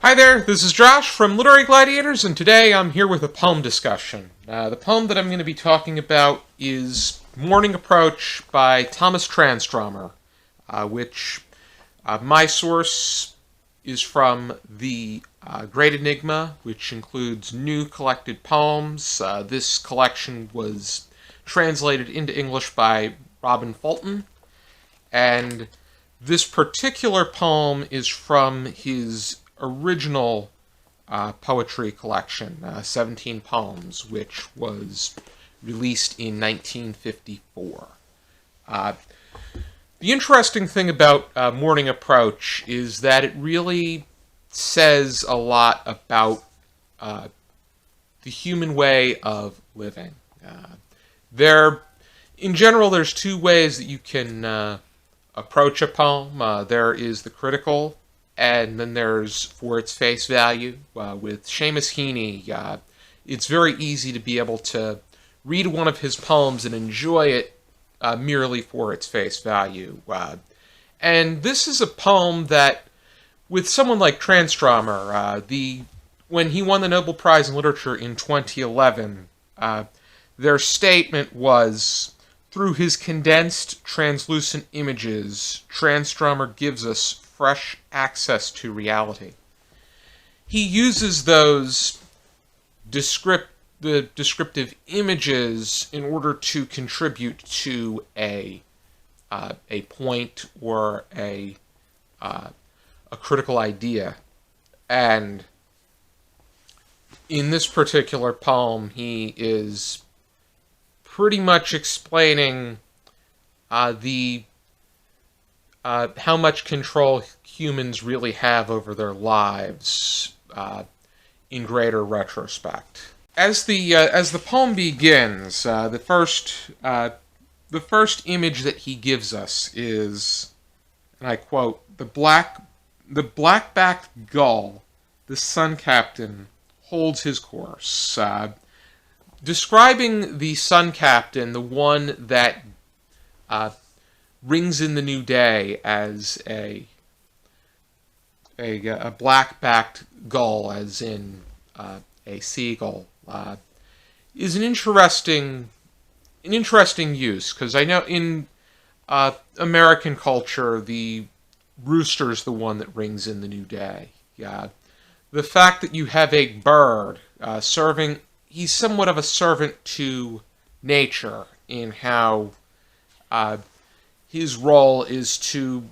Hi there, this is Josh from Literary Gladiators, and today I'm here with a poem discussion. The poem that I'm going to be talking about is Morning Approach by Tomas Transtromer, which my source is from the Great Enigma, which includes new collected poems. This collection was translated into English by Robin Fulton, and this particular poem is from his original poetry collection, 17 Poems, which was released in 1954. The interesting thing about Morning Approach is that it really says a lot about the human way of living. In general, there's two ways that you can approach a poem. There is the critical, and then there's for its face value. With Seamus Heaney, it's very easy to be able to read one of his poems and enjoy it merely for its face value. And this is a poem that, with someone like Transtromer, when he won the Nobel Prize in Literature in 2011, their statement was, "Through his condensed, translucent images, Transtromer gives us fresh access to reality." He uses those descriptive images in order to contribute to a point or a critical idea. And in this particular poem, he is pretty much explaining how much control humans really have over their lives in greater retrospect. As the poem begins, the first image that he gives us is, and I quote, the black-backed gull, the sun captain, holds his course." Describing the sun captain, the one that rings in the new day, as a black-backed gull, as in a seagull, is an interesting use, because I know in American culture the rooster's the one that rings in the new day. The fact that you have a bird he's somewhat of a servant to nature in how his role is to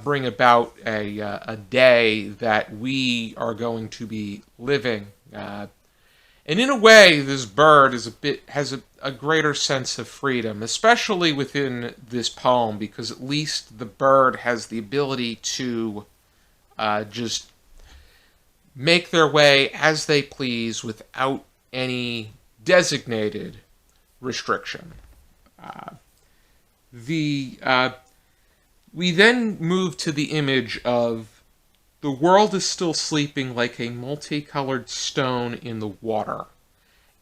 bring about a day that we are going to be living. And in a way, this bird has a greater sense of freedom, especially within this poem, because at least the bird has the ability to just make their way as they please without any designated restriction. We then move to the image of the world is still sleeping like a multicolored stone in the water.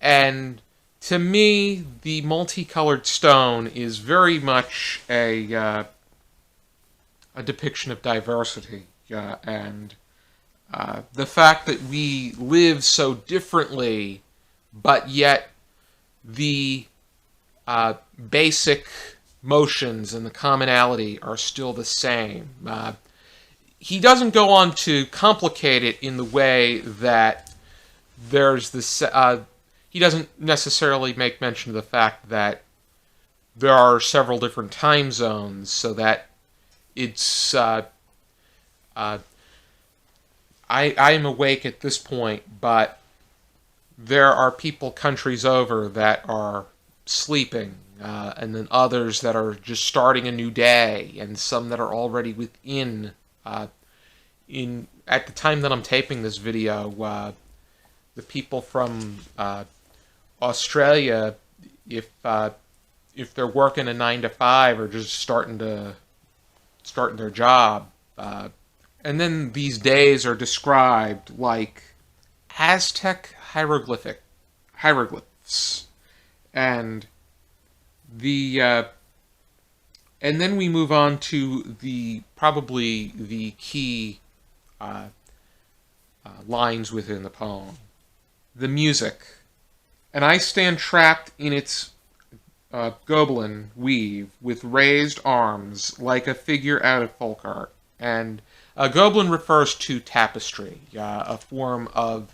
And to me, the multicolored stone is very much a depiction of diversity, and the fact that we live so differently, but yet the basic motions and the commonality are still the same. He doesn't go on to complicate it in the way that there's this. He doesn't necessarily make mention of the fact that there are several different time zones, so that it's. I am awake at this point, but there are people countries over that are sleeping, and then others that are just starting a new day, and some that are already within. At the time that I'm taping this video, the people from Australia, if they're working a 9 to 5 or just starting their job, and then these days are described like Aztec hieroglyphs, and then we move on to probably the key lines within the poem. The music. And I stand trapped in its Gobelin weave with raised arms like a figure out of folk art. And Gobelin refers to tapestry, a form of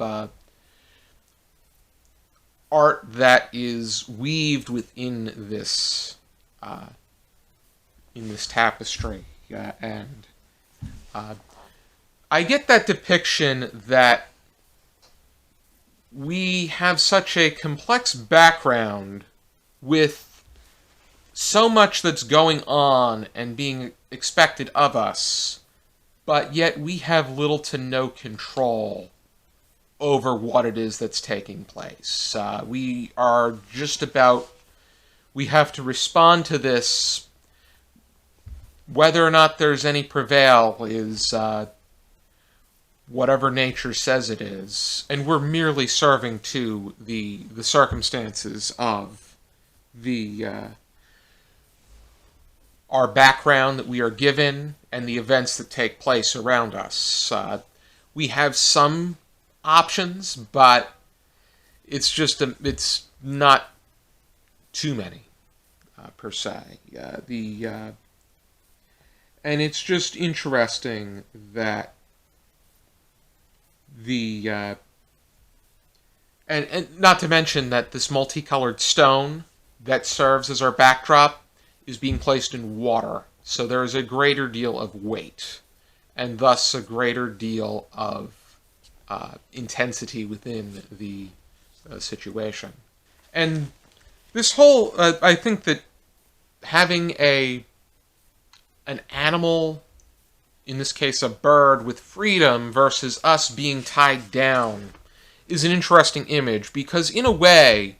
art that is weaved within this tapestry. And I get that depiction that we have such a complex background with so much that's going on and being expected of us, but yet we have little to no control over what it is that's taking place. We have to respond to this. Whether or not there's any prevail is whatever nature says it is, and we're merely serving to the circumstances of our background that we are given and the events that take place around us. We have some options, but it's not too many per se. And it's just interesting that and not to mention that this multicolored stone that serves as our backdrop is being placed in water, so there is a greater deal of weight, and thus a greater deal of intensity within the situation. And this whole, I think that having an animal, in this case a bird, with freedom versus us being tied down is an interesting image, because in a way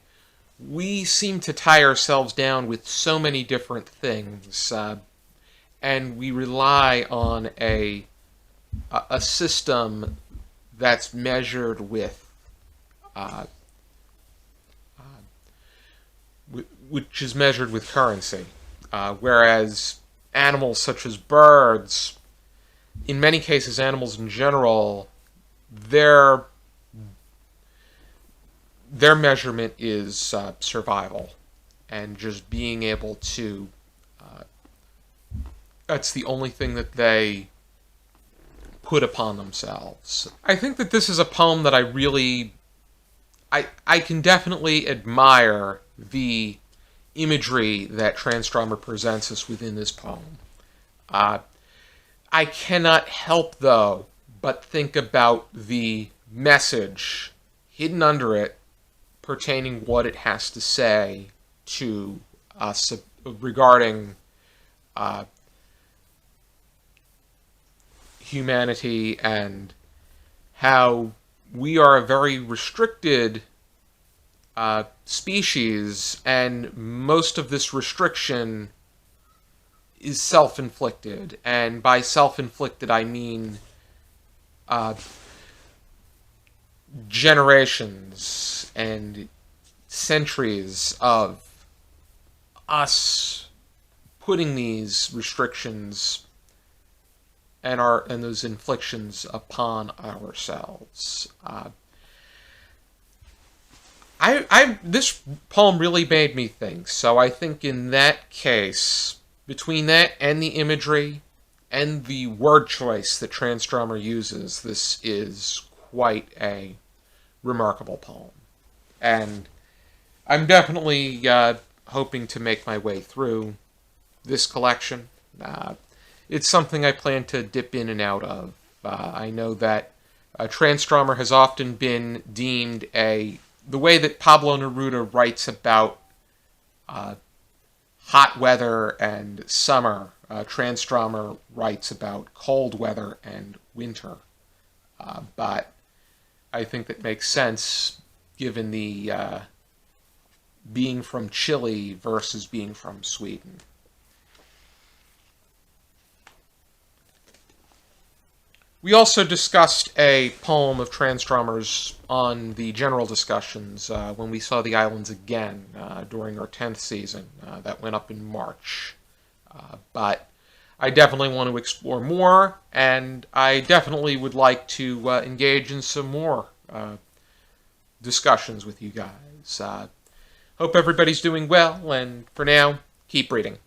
we seem to tie ourselves down with so many different things, and we rely on a system that's measured with which is measured with currency, whereas animals such as birds, in many cases animals in general, their measurement is survival, and just being able to, that's the only thing that they put upon themselves. I think that this is a poem that I can definitely admire the imagery that Transtromer presents us within this poem. I cannot help, though, but think about the message hidden under it pertaining what it has to say to us regarding humanity, and how we are a very restricted species, and most of this restriction is self-inflicted. And by self-inflicted, I mean generations and centuries of us putting these restrictions and those inflictions upon ourselves. This poem really made me think, so I think in that case, between that and the imagery and the word choice that Transtromer uses, this is quite a remarkable poem. And I'm definitely hoping to make my way through this collection. It's something I plan to dip in and out of. I know that Transtromer has often been deemed the way that Pablo Neruda writes about hot weather and summer, Transtromer writes about cold weather and winter. But I think that makes sense given the being from Chile versus being from Sweden. We also discussed a poem of Transtromer's on the general discussions when we saw the islands again during our 10th season. That went up in March. But I definitely want to explore more, and I definitely would like to engage in some more discussions with you guys. Hope everybody's doing well, and for now, keep reading.